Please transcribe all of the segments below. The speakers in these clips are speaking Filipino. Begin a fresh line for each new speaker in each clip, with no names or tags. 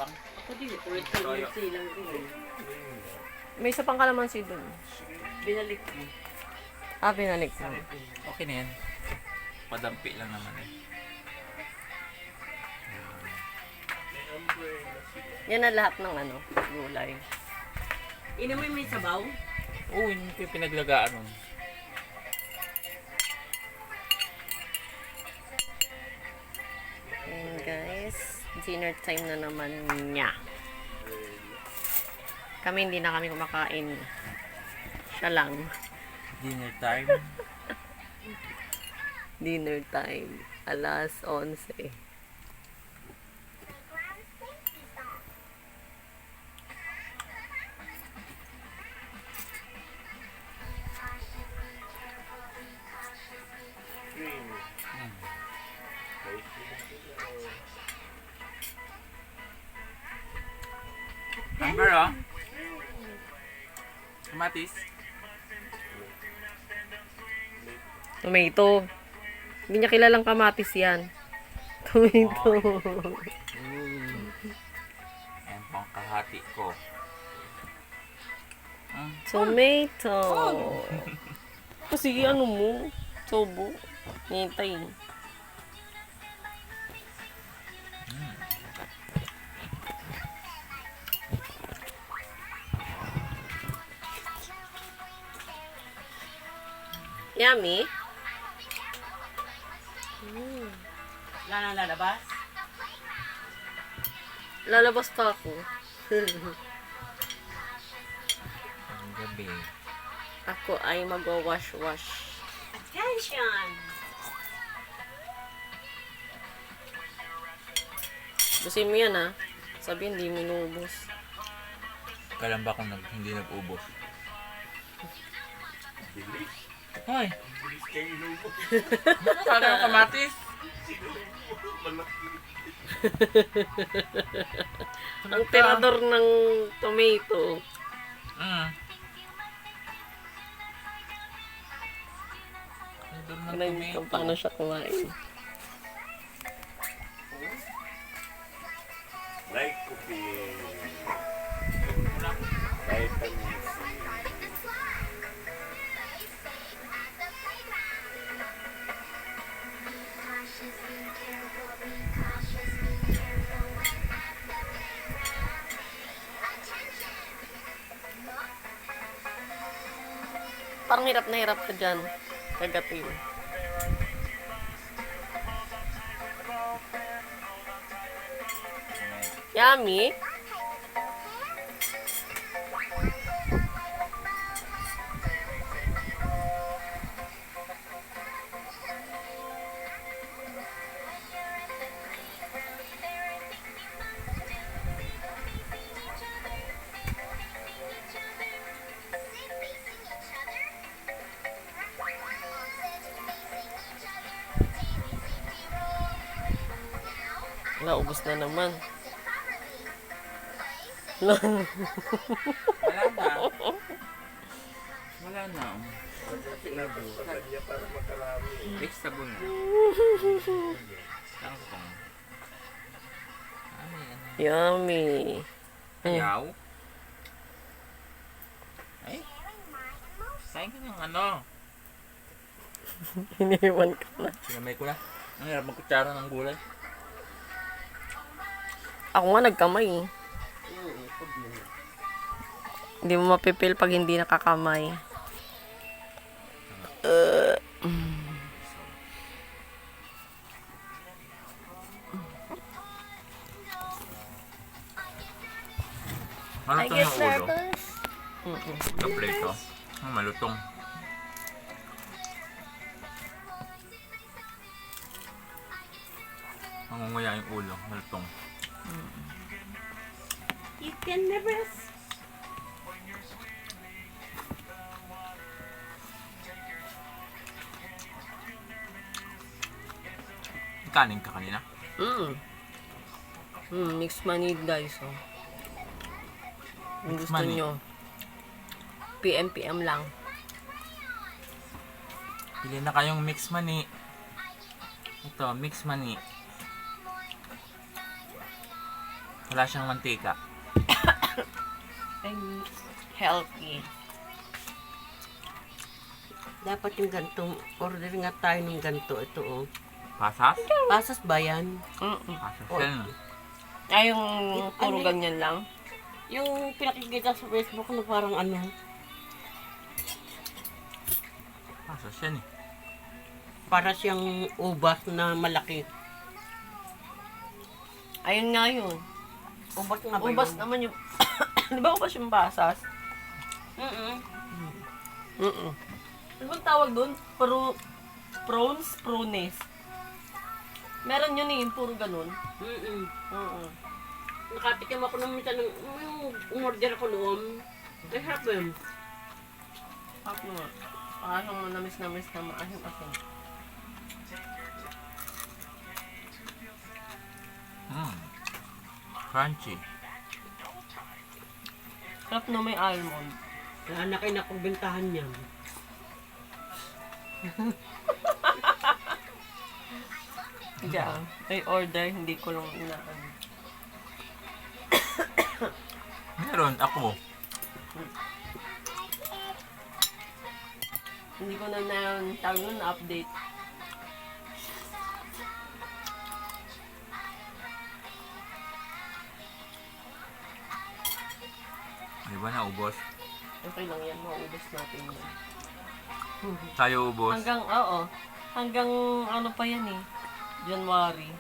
matabang.
Ako din, kalamansi lang din.
May isa pang kalamansi dun.
Binalik mo.
Ah, binalik mo.
Okay na yan. Padampi lang naman eh.
Yan na lahat ng ano, gulay.
Inamoy may sabaw?
Oo, yun yung pinaglagaan nun.
And guys, dinner time na naman niya. Kami hindi na kami kumakain. Siya lang.
Dinner time.
Dinner time. Alas 11.
Amber, oh. Kamatis.
Tomato. Hindi niya kilalang kamatis yan. Tomato.
Ayan po ang kahati ko.
Tomato. Kasi ano mo? Sobo. Nitay. Yummy.
Wala nang lalabas?
Lalabas pa ako.
Ang gabi.
Ako ay mag-wash-wash.
Attention!
Busin mo yan ha. Sabi hindi mo inubos.
Kailan ba akong hindi nag-ubos? Hoy! Ano yung kamatis?
Ang tirador ng tomato.
Tirador ng
Tignan
tomato.
kung paano siya kumain.
Like cooking. Vitamin C.
Parang hirap na hirap ka dyan. Kagatin. Yummy. Wala, ubos na naman.
Wala na. Wala na. Vegetable na. Tangkong. Ano yan?
Yummy.
Yaw? Ay? Sayin ka ng ano?
Iniwan ka na.
Sinamay ko na. Ang hirap magkutsara ng gulay.
Ako nga nagkamay. Hindi mo mapipil pag hindi nakakamay.
Malutong yung ulo.
Mm-mm.
Kompleto. Malutong. Mangunguya yung ulo. Malutong.
You can never...
Kanin ka kanina?
Mixed money guys. Oh. Kung
Mixed
gusto
money.
nyo, PM lang.
Pili na kayong mix money. Ito, mix money. Wala siyang mantika.
And healthy.
Dapat yung ganito, order nga tayo ng ganito. Ito oh.
Pasas?
Pasas ba yan?
Pasas
Oh.
yan.
Ay, yung puro
Ano?
ganyan lang.
Yung pinakikita sa Facebook na parang ano.
Pasas yan eh.
Para siyang ubas na malaki.
Ayun nga yun.
Ubas nga ba
Ubas
yun?
naman yung... Di ba ubas yung pasas?
Mm-mm.
Ano bang tawag doon? Prawns? Prunes? Meron yun eh, yung puro ganun.
Mm-mm.
Oo.
Nakatikim ako ng minsan ng yung umorder ako noon. Ay, harap ba yun?
Ako nga. Parang manamis-namis na maasim-asim.
Crunchy.
Sarap na may almond.
Kaya na kayo napagbentahan niya.
Diyan. May order, hindi ko lang inaan.
Meron ako.
Hindi ko na tawag nun na update.
Di ba naubos?
Okay lang yan, maubos natin yan.
Tayo ubos.
Hanggang ano pa yan eh. January.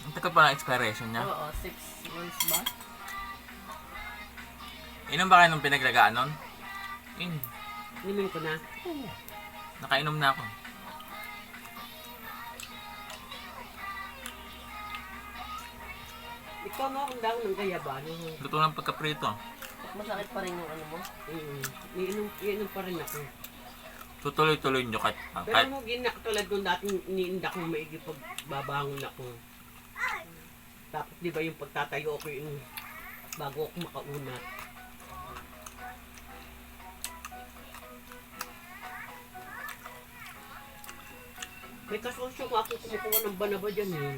Ang tagal pa ng expiration niya.
Oo, 6 months ba?
Inom ba kayo nung pinaglagaan nun?
Nimin ko na.
Nakainom na ako.
Ikaw mo akong daw ng gayabano.
Luto ng pagkaprito.
Masakit pa rin yung ano mo.
Iinom pa rin ako.
Tutuloy-tuloy nyo kahit
Pero mo ginak tulad nung dating iniinda kong maigi pag babangon ako. Tapos di ba yung pagtatayo ako yung bago ako makaunat. May kasosyo ko ako kumukuha ng banaba dyan eh.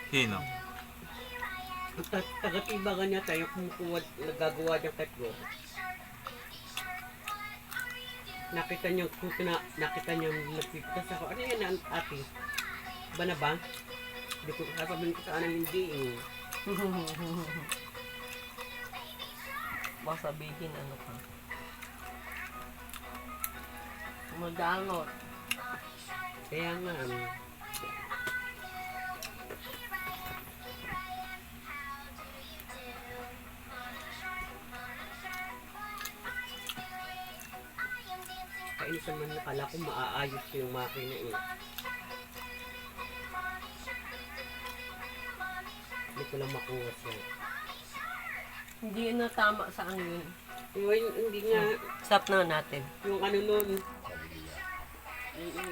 Sino?
Taga-tibagan niya tayo kumukuha, nagagawa niya tatlo. Nakita niya, nakita niya nagpitas ako. Ano yan ate? Banaba? Hindi ko sasabihin ko sa anang hindi eh.
Baka sabihin ano ka. Madangot.
Kaya nga, kainis naman nakala ko maaayos ko yung makina eh. Hindi ko lang makuha siya.
Hindi na tama sa ano yun.
Hindi nga,
Stop na natin.
yung ano nun, yung